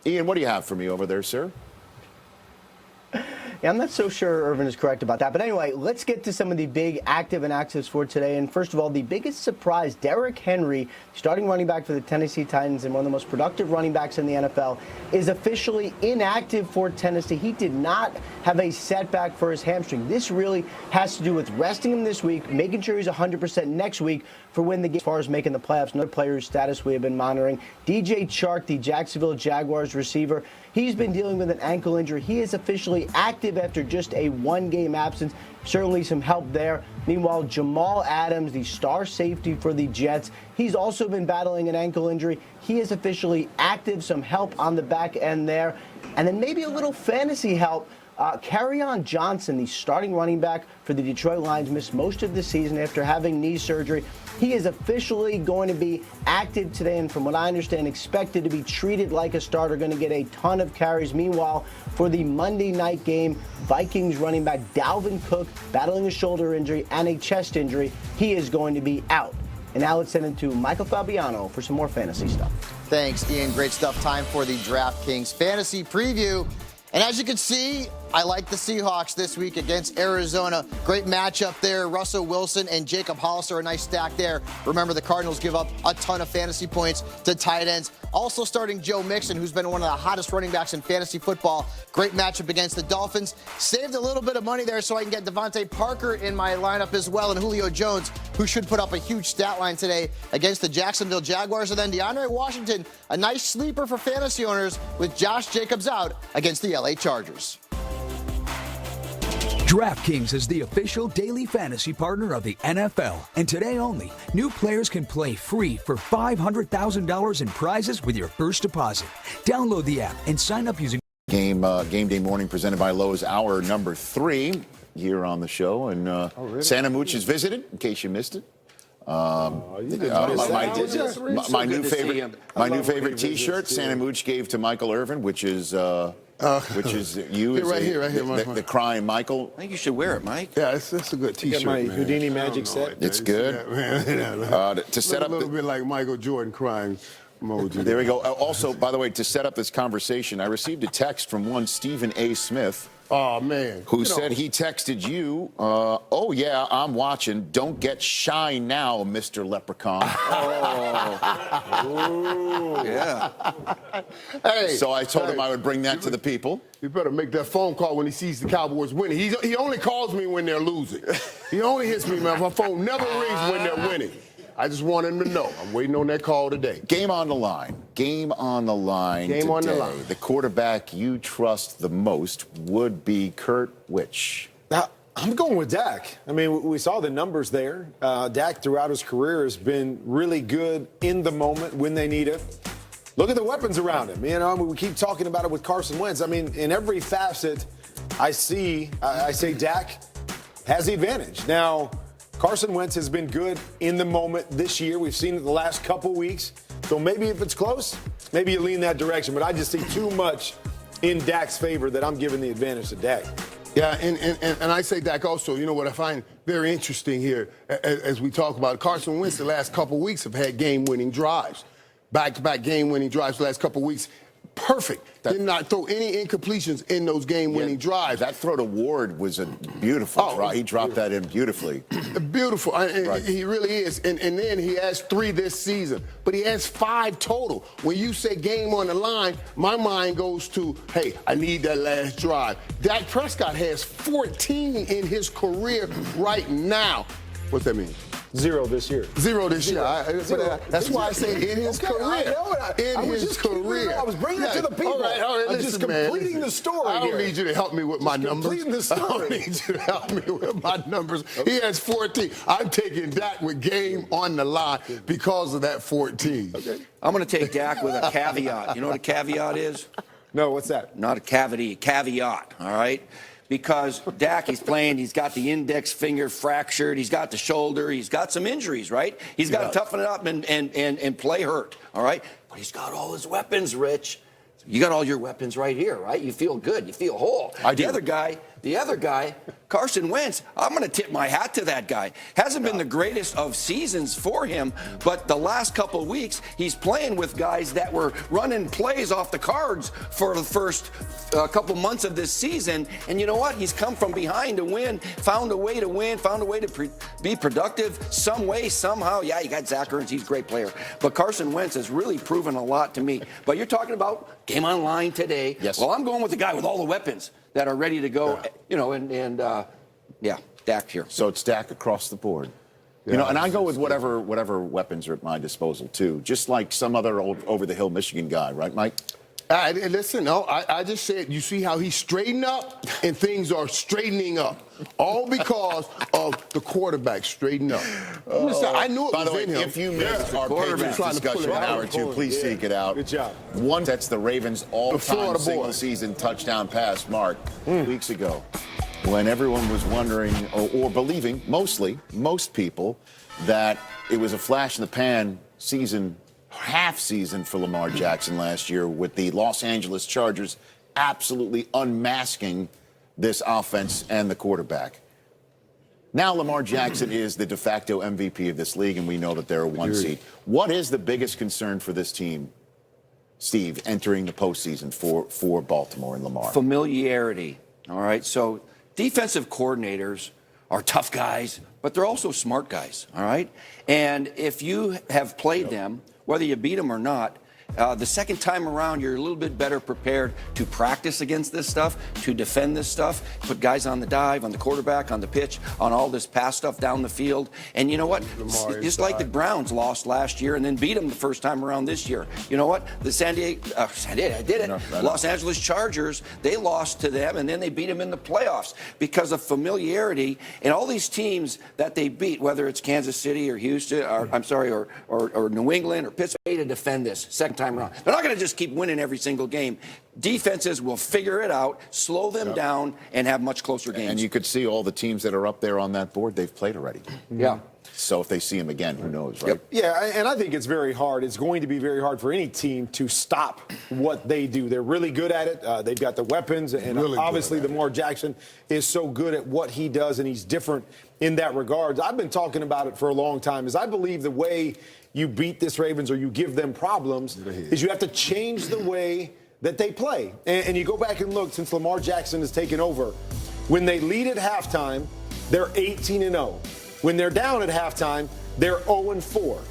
Ian, what do you have for me over there, sir? Yeah, I'm not so sure Irvin is correct about that. But anyway, let's get to some of the big active and actives for today. And first of all, the biggest surprise, Derrick Henry, starting running back for the Tennessee Titans and one of the most productive running backs in the NFL, is officially inactive for Tennessee. He did not have a setback for his hamstring. This really has to do with resting him this week, making sure he's 100% next week for when the game, as far as making the playoffs. Another player whose status we have been monitoring, DJ Chark, the Jacksonville Jaguars receiver. He's been dealing with an ankle injury. He is officially active after just a one-game absence. Certainly some help there. Meanwhile, Jamal Adams, the star safety for the Jets, he's also been battling an ankle injury. He is officially active. Some help on the back end there. And then maybe a little fantasy help. Kerryon Johnson, the starting running back for the Detroit Lions, missed most of the season after having knee surgery. He is officially going to be active today, and from what I understand, expected to be treated like a starter, going to get a ton of carries. Meanwhile, for the Monday night game, Vikings running back Dalvin Cook, battling a shoulder injury and a chest injury, he is going to be out. And now let's send it to Michael Fabiano for some more fantasy stuff. Thanks, Ian. Great stuff. Time for the DraftKings Fantasy Preview. And as you can see, I like the Seahawks this week against Arizona. Great matchup there. Russell Wilson and Jacob Hollister, a nice stack there. Remember, the Cardinals give up a ton of fantasy points to tight ends. Also starting Joe Mixon, who's been one of the hottest running backs in fantasy football. Great matchup against the Dolphins. Saved a little bit of money there so I can get Devontae Parker in my lineup as well, and Julio Jones, who should put up a huge stat line today against the Jacksonville Jaguars. And then DeAndre Washington, a nice sleeper for fantasy owners with Josh Jacobs out against the LA Chargers. DraftKings is the official daily fantasy partner of the NFL. And today only, new players can play free for $500,000 in prizes with your first deposit. Download the app and sign up using Game Day Morning presented by Lowe's, hour number 3 here on the show. And Santa Mooch has visited, in case you missed it. My new favorite T-shirt, Santa Mooch gave to Michael Irvin, which is you, right here, the crying Michael. I think you should wear it, Mike. Yeah, it's a good T-shirt. Got my man. Houdini magic set. It's good. To set up a little bit like Michael Jordan crying emoji. There we go. Also, by the way, to set up this conversation, I received a text from one Stephen A. Smith. Oh, man. Who said he texted you, oh, yeah, I'm watching. Don't get shy now, Mr. Leprechaun. Oh. Yeah. Hey. So I told him I would bring that to the people. You better make that phone call when he sees the Cowboys winning. He only calls me when they're losing. He only hits me, man. My phone never rings when they're winning. I just want him to know. I'm waiting on that call today. Game on the line. Game on the line Game today. on the line. The quarterback you trust the most would be Kurt which? I'm going with Dak. I mean, we saw the numbers there. Dak throughout his career has been really good in the moment when they need it. Look at the weapons around him. You know, I mean, we keep talking about it with Carson Wentz. I mean, in every facet I say Dak has the advantage. Now, Carson Wentz has been good in the moment this year. We've seen it the last couple weeks. So maybe if it's close, maybe you lean that direction. But I just see too much in Dak's favor that I'm giving the advantage to Dak. Yeah, and I say Dak also. You know what I find very interesting here as we talk about Carson Wentz the last couple weeks have had game-winning drives. Back-to-back game-winning drives the last couple weeks. Perfect. Did not throw any incompletions in those game-winning drives. That throw to Ward was a beautiful throw. He dropped that in beautifully. Beautiful. Right. He really is. And then he has 3 this season. But he has 5 total. When you say game on the line, my mind goes to, hey, I need that last drive. Dak Prescott has 14 in his career right now. What's that mean? 0 this year. 0 this year. That's why I say in his career. I was just career. I was bringing it to the people. All right, I'm just completing the story. I don't need you to help me with my numbers. Completing the story. I don't need you to help me with my numbers. He has 14. I'm taking Dak with game on the line because of that 14. Okay. I'm going to take Dak with a caveat. You know what a caveat is? No, what's that? Not a cavity, a caveat, all right? Because Dak, he's playing, he's got the index finger fractured, he's got the shoulder, he's got some injuries, right? He's got to toughen it up and play hurt, all right? But he's got all his weapons, Rich. You got all your weapons right here, right? You feel good, you feel whole. I do. The other guy, the other guy, Carson Wentz, I'm going to tip my hat to that guy. Hasn't been the greatest of seasons for him, but the last couple of weeks, he's playing with guys that were running plays off the cards for the first couple months of this season. And you know what? He's come from behind to win, found a way to win, found a way to be productive some way, somehow. Yeah, you got Zach Ertz. He's a great player. But Carson Wentz has really proven a lot to me. But you're talking about game online today. Yes. Well, I'm going with the guy with all the weapons that are ready to go, you know, yeah, Dak here. So it's Dak across the board. You know, and I go with whatever weapons are at my disposal, too. Just like some other old over-the-hill Michigan guy, right, Mike? Listen, no, I just said, you see how he's straightened up and things are straightening up. All because of the quarterback straightening up. Listen, I knew it By the was way, in him. if you missed our Patriots discussion an hour or two, please seek it out. Good job. One sets the Ravens' all-time Florida boy. single-season touchdown pass mark weeks ago, when everyone was wondering or believing, most people, that it was a flash-in-the-pan half season for Lamar Jackson last year, with the Los Angeles Chargers absolutely unmasking this offense and the quarterback. Now Lamar Jackson is the de facto MVP of this league, and we know that they're a one seed. What is the biggest concern for this team, Steve, entering the postseason for Baltimore and Lamar? Familiarity. All right. So defensive coordinators are tough guys, but they're also smart guys. All right. And if you have played them, whether you beat them or not, the second time around, you're a little bit better prepared to practice against this stuff, to defend this stuff, put guys on the dive, on the quarterback, on the pitch, on all this pass stuff down the field. And you know what? Just like the Browns lost last year and then beat them the first time around this year. You know what? The Los Angeles Chargers, they lost to them and then they beat them in the playoffs because of familiarity. And all these teams that they beat, whether it's Kansas City or Houston, or New England or Pittsburgh, to defend this second time around. They're not going to just keep winning every single game. Defenses will figure it out, slow them down, and have much closer games. And you could see all the teams that are up there on that board, they've played already. Yeah. So if they see him again, who knows, right? Yep. Yeah, and I think it's very hard. It's going to be very hard for any team to stop what they do. They're really good at it. They've got the weapons, and really obviously Lamar Jackson is so good at what he does, and he's different in that regard. I've been talking about it for a long time, is I believe the way you beat this Ravens or you give them problems is you have to change the way that they play. And you go back and look, since Lamar Jackson has taken over, when they lead at halftime, they're 18-0. When they're down at halftime, they're 0-4.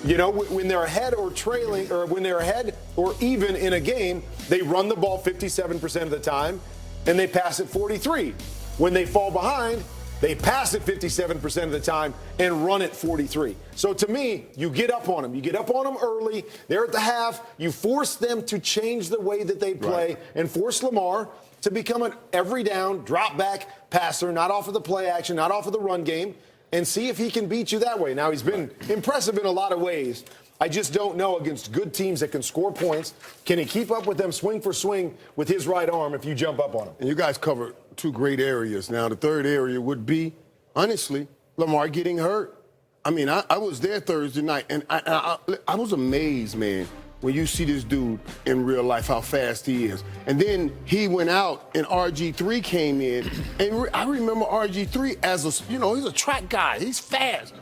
You know, when they're ahead or trailing, or when they're ahead or even in a game, they run the ball 57% of the time and they pass it 43%. When they fall behind, they pass it 57% of the time and run it 43%. So to me, you get up on them. You get up on them early. They're at the half. You force them to change the way that they play and force Lamar to become an every down, drop back passer, not off of the play action, not off of the run game, and see if he can beat you that way. Now, he's been impressive in a lot of ways. I just don't know against good teams that can score points. Can he keep up with them swing for swing with his right arm if you jump up on him? And you guys covered two great areas. Now, the third area would be, honestly, Lamar getting hurt. I mean, I was there Thursday night, and I was amazed, man, when you see this dude in real life, how fast he is. And then he went out, and RG3 came in. And I remember RG3 as a, you know, he's a track guy. He's fast.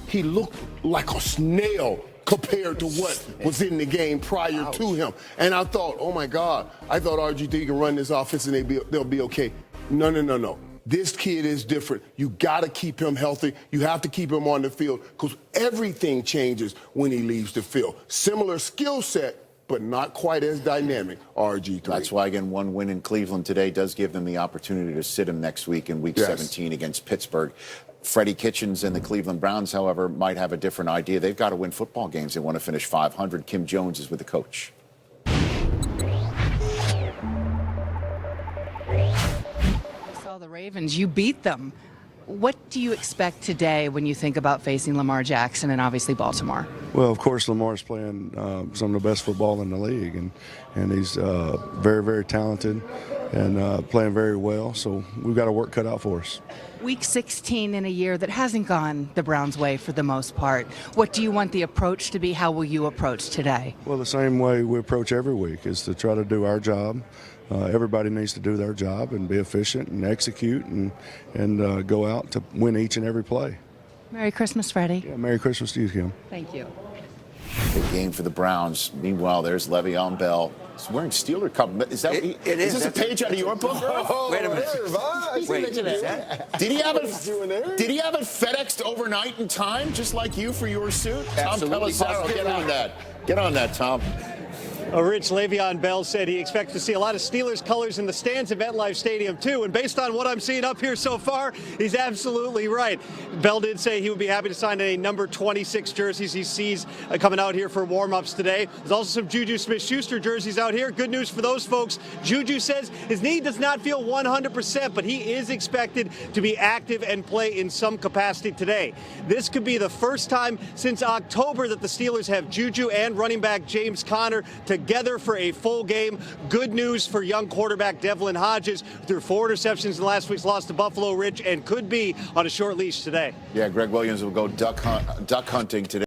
He looked like a snail compared to what was in the game prior to him. And I thought, oh, my God, I thought RG3 can run this offense and they'll be okay. No. This kid is different. You got to keep him healthy. You have to keep him on the field because everything changes when he leaves the field. Similar skill set, but not quite as dynamic, RG3. That's why, again, one win in Cleveland today does give them the opportunity to sit him next week in Week 17 against Pittsburgh. Freddie Kitchens and the Cleveland Browns, however, might have a different idea. They've got to win football games. They want to finish 500. Kim Jones is with the coach. The Ravens, you beat them. What do you expect today when you think about facing Lamar Jackson and obviously Baltimore? Well, of course, Lamar's playing some of the best football in the league, and he's very, very talented. and playing very well. So we've got a work cut out for us. Week 16 in a year that hasn't gone the Browns' way for the most part. What do you want the approach to be? How will you approach today? Well, the same way we approach every week is to try to do our job. Everybody needs to do their job and be efficient and execute and go out to win each and every play. Merry Christmas, Freddie. Yeah, Merry Christmas to you, Kim. Thank you. Big game for the Browns. Meanwhile, there's Le'Veon Bell. He's wearing Steeler cup. Is that? It is. Is this a page out of your book? Wait a minute. Wait, is that? Did he have it? Did he have it FedExed overnight in time, just like you for your suit? Absolutely. Tom Pelissero, get on that. Get on that, Tom. Rich, Le'Veon Bell said he expects to see a lot of Steelers colors in the stands at MetLife Stadium, too. And based on what I'm seeing up here so far, he's absolutely right. Bell did say he would be happy to sign a number 26 jerseys he sees coming out here for warm-ups today. There's also some Juju Smith-Schuster jerseys out here. Good news for those folks. Juju says his knee does not feel 100%, but he is expected to be active and play in some capacity today. This could be the first time since October that the Steelers have Juju and running back James Conner together for a full game. Good news for young quarterback Devlin Hodges, threw 4 interceptions in last week's loss to Buffalo, Rich, and could be on a short leash today. Yeah, Greg Williams will go duck hunting today.